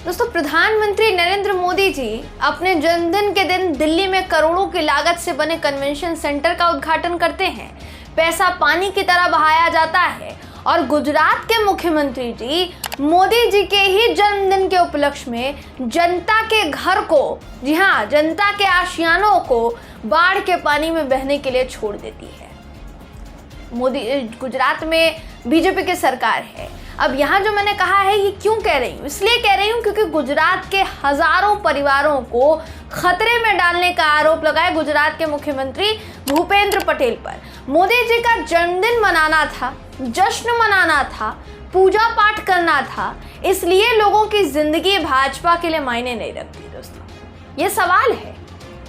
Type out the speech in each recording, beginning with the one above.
दोस्तों, प्रधानमंत्री नरेंद्र मोदी जी अपने जन्मदिन के दिन दिल्ली में करोड़ों की लागत से बने कन्वेंशन सेंटर का उद्घाटन करते हैं। पैसा पानी की तरह बहाया जाता है और गुजरात के मुख्यमंत्री जी मोदी जी के ही जन्मदिन के उपलक्ष्य में जनता के घर को, जी हाँ, जनता के आशियानों को बाढ़ के पानी में बहने के लिए छोड़ देती है। गुजरात में बीजेपी की सरकार है। अब यहाँ जो मैंने कहा है ये क्यों कह रही हूँ, इसलिए कह रही हूँ क्योंकि गुजरात के हजारों परिवारों को खतरे में डालने का आरोप लगा है गुजरात के मुख्यमंत्री भूपेंद्र पटेल पर। मोदी जी का जन्मदिन मनाना था, जश्न मनाना था, पूजा पाठ करना था, इसलिए लोगों की जिंदगी भाजपा के लिए मायने नहीं रखती। दोस्तों, ये सवाल है।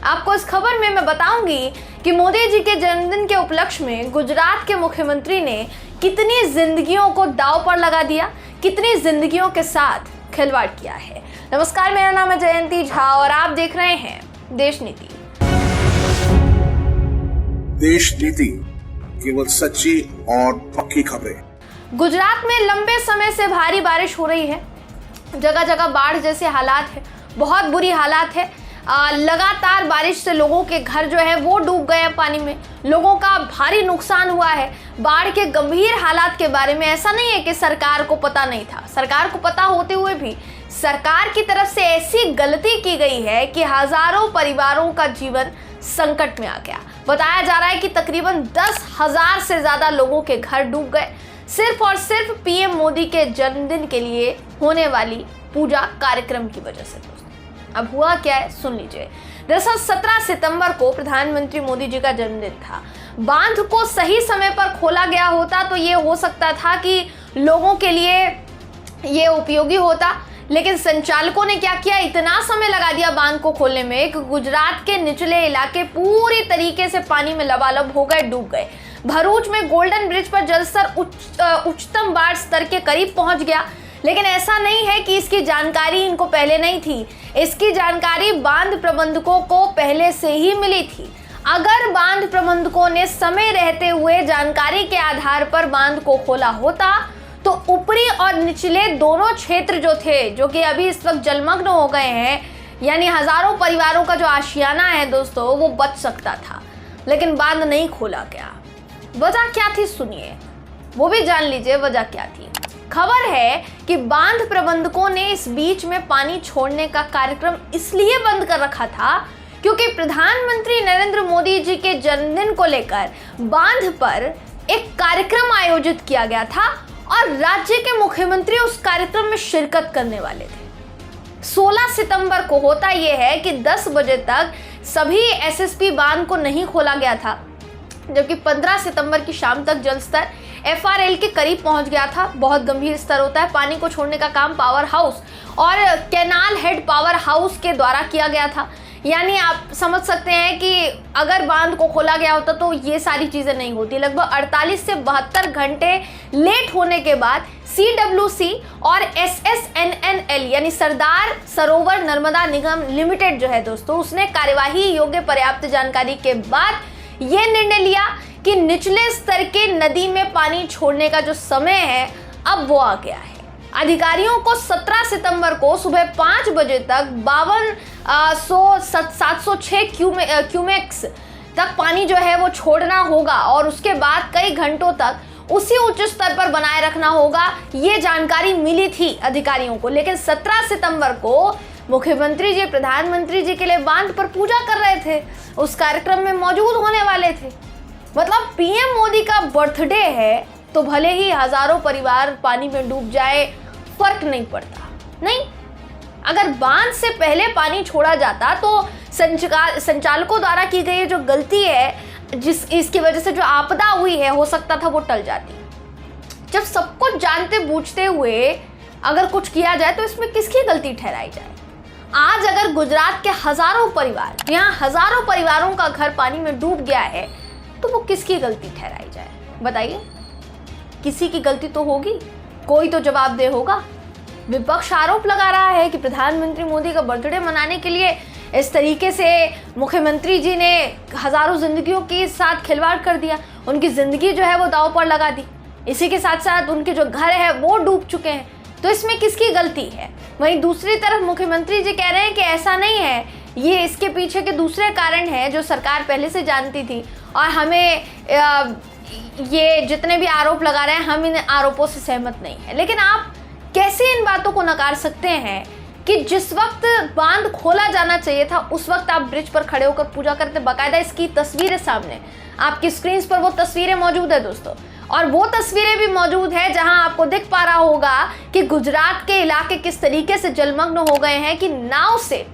आपको इस खबर में मैं बताऊंगी कि मोदी जी के जन्मदिन के उपलक्ष्य में गुजरात के मुख्यमंत्री ने कितनी जिंदगियों को दांव पर लगा दिया, कितनी जिंदगियों के साथ खिलवाड़ किया है। नमस्कार, मेरा नाम है जयंती झा और आप देख रहे हैं देश नीति। देश नीति, केवल सच्ची और पक्की खबरें। गुजरात में लंबे समय से भारी बारिश हो रही है, जगह जगह बाढ़ जैसे हालात है, बहुत बुरी हालात है। लगातार बारिश से लोगों के घर जो है वो डूब गए हैं पानी में, लोगों का भारी नुकसान हुआ है। बाढ़ के गंभीर हालात के बारे में ऐसा नहीं है कि सरकार को पता नहीं था, सरकार को पता होते हुए भी सरकार की तरफ से ऐसी गलती की गई है कि हजारों परिवारों का जीवन संकट में आ गया। बताया जा रहा है कि तकरीबन 10,000 से ज्यादा लोगों के घर डूब गए, सिर्फ और सिर्फ पीएम मोदी के जन्मदिन के लिए होने वाली पूजा कार्यक्रम की वजह से। अब हुआ क्या है, सुन लीजिए। दरअसल 17 सितंबर को प्रधानमंत्री मोदी जी का जन्मदिन था। बांध को सही समय पर खोला गया होता तो ये हो सकता था कि लोगों के लिए ये उपयोगी होता, लेकिन संचालकों ने क्या किया, इतना समय लगा दिया बांध को खोलने में कि गुजरात के निचले इलाके पूरी तरीके से पानी में लबालब हो गए, डूब गए। भरूच में गोल्डन ब्रिज पर जलस्तर उच्चतम बाढ़ स्तर के करीब पहुंच गया, लेकिन ऐसा नहीं है कि इसकी जानकारी इनको पहले नहीं थी। इसकी जानकारी बांध प्रबंधकों को पहले से ही मिली थी। अगर बांध प्रबंधकों ने समय रहते हुए जानकारी के आधार पर बांध को खोला होता तो ऊपरी और निचले दोनों क्षेत्र जो थे, जो कि अभी इस वक्त जलमग्न हो गए हैं, यानी हजारों परिवारों का जो आशियाना है दोस्तों, वो बच सकता था। लेकिन बांध नहीं खोला गया। वजह क्या थी, सुनिए, वो भी जान लीजिए वजह क्या थी। खबर है कि बांध प्रबंधकों ने इस बीच में पानी छोड़ने का कार्यक्रम इसलिए बंद कर रखा था क्योंकि प्रधानमंत्री नरेंद्र मोदी जी के जन्मदिन को लेकर बांध पर एक कार्यक्रम आयोजित किया गया था और राज्य के मुख्यमंत्री उस कार्यक्रम में शिरकत करने वाले थे। 16 सितंबर को होता यह है कि 10 बजे तक सभी एसएसपी बांध को नहीं खोला गया था, जबकि 15 सितंबर की शाम तक जलस्तर FRL के करीब पहुंच गया था। बहुत गंभीर स्तर होता है। पानी को छोड़ने का काम पावर हाउस और कैनाल हेड पावर हाउस के द्वारा किया गया था। यानी आप समझ सकते हैं कि अगर बांध को खोला गया होता तो ये सारी चीजें नहीं होती। लगभग 48 से 72 घंटे लेट होने के बाद CWC और SSNNL यानी सरदार सरोवर नर्मदा निगम लिमिटेड जो है दोस्तों, उसने कार्यवाही योग्य पर्याप्त जानकारी के बाद ये निर्णय लिया कि निचले स्तर के नदी में पानी छोड़ने का जो समय है अब वो आ गया है। अधिकारियों को 17 सितंबर को सुबह 5 बजे तक 706 क्यूमेक्स तक पानी जो है वो छोड़ना होगा और उसके बाद कई घंटों तक उसी उच्च स्तर पर बनाए रखना होगा। ये जानकारी मिली थी अधिकारियों को, लेकिन 17 सितंबर को मुख्यमंत्री जी प्रधानमंत्री जी के लिए बांध पर पूजा कर रहे थे, उस कार्यक्रम में मौजूद होने वाले थे। मतलब पीएम मोदी का बर्थडे है तो भले ही हजारों परिवार पानी में डूब जाए, फर्क नहीं पड़ता। नहीं, अगर बांध से पहले पानी छोड़ा जाता तो संचालकों द्वारा की गई जो गलती है, इसकी वजह से जो आपदा हुई है, हो सकता था वो टल जाती। जब सब कुछ जानते बूझते हुए अगर कुछ किया जाए तो इसमें किसकी गलती ठहराई जाए। आज अगर गुजरात के हजारों परिवार, यहाँ हजारों परिवारों का घर पानी में डूब गया है तो वो किसकी गलती ठहराई जाए, बताइए। किसी की गलती तो होगी, कोई तो जवाबदेह होगा। विपक्ष आरोप लगा रहा है कि प्रधानमंत्री मोदी का बर्थडे मनाने के लिए इस तरीके से मुख्यमंत्री जी ने हजारों जिंदगियों के साथ खिलवाड़ कर दिया, उनकी जिंदगी जो है वो दांव पर लगा दी। इसी के साथ साथ उनके जो घर है वो डूब चुके हैं। तो इसमें किसकी गलती है? वहीं दूसरी तरफ मुख्यमंत्री जी कह रहे हैं कि ऐसा नहीं है, ये इसके पीछे के दूसरे कारण हैं जो सरकार पहले से जानती थी और हमें ये जितने भी आरोप लगा रहे हैं हम इन आरोपों से सहमत नहीं है। लेकिन आप कैसे इन बातों को नकार सकते हैं कि जिस वक्त बांध खोला जाना चाहिए था उस वक्त आप ब्रिज पर खड़े होकर पूजा करते? बाकायदा इसकी तस्वीरें सामने आपकी स्क्रीन पर वो तस्वीरें मौजूद है दोस्तों, और वो तस्वीरें भी मौजूद है जहां आपको दिख पा रहा होगा कि गुजरात के इलाके किस तरीके से जलमग्न हो गए हैं कि नाव से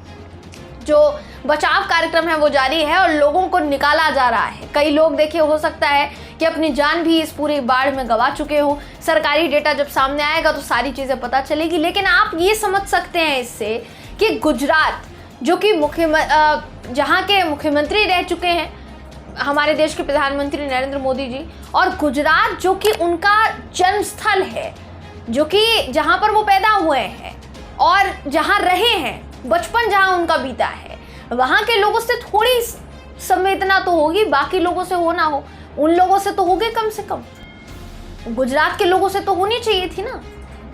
जो बचाव कार्यक्रम है वो जारी है और लोगों को निकाला जा रहा है। कई लोग देखिए हो सकता है कि अपनी जान भी इस पूरी बाढ़ में गंवा चुके हो। सरकारी डेटा जब सामने आएगा तो सारी चीज़ें पता चलेगी, लेकिन आप ये समझ सकते हैं इससे कि गुजरात जो कि जहाँ के मुख्यमंत्री रह चुके हैं हमारे देश के प्रधानमंत्री नरेंद्र मोदी जी, और गुजरात जो कि उनका जन्म स्थल है, जो कि जहाँ पर वो पैदा हुए हैं और जहाँ रहे हैं, बचपन जहाँ उनका बीता है, वहाँ के लोगों से थोड़ी संवेदना तो होगी, बाकी लोगों से हो ना हो, उन लोगों से तो होगी कम से कम, गुजरात के लोगों से तो होनी चाहिए थी ना।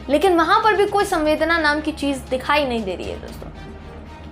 लेकिन वहाँ पर भी कोई संवेदना नाम की चीज़ दिखाई नहीं दे रही है दोस्तों।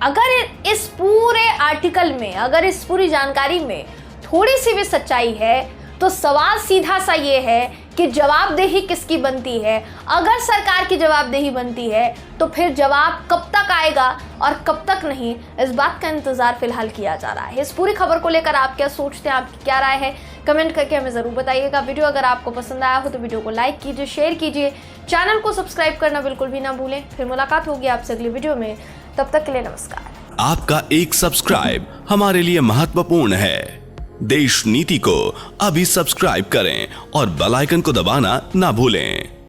अगर इस पूरे आर्टिकल में, अगर इस पूरी जानकारी में थोड़ी सी भी सच्चाई है तो सवाल सीधा सा ये है कि जवाबदेही किसकी बनती है? अगर सरकार की जवाबदेही बनती है तो फिर जवाब कब तक आएगा और कब तक नहीं, इस बात का इंतजार फिलहाल किया जा रहा है। इस पूरी खबर को लेकर आप क्या सोचते हैं, आपकी क्या राय है, कमेंट करके हमें ज़रूर बताइएगा। वीडियो अगर आपको पसंद आया हो तो वीडियो को लाइक कीजिए, शेयर कीजिए, चैनल को सब्सक्राइब करना बिल्कुल भी ना भूलें। फिर मुलाकात होगी आपसे अगली वीडियो में, तब तक के लिए नमस्कार। आपका एक सब्सक्राइब हमारे लिए महत्वपूर्ण है। देश नीति को अभी सब्सक्राइब करें और बेल आइकन को दबाना ना भूलें।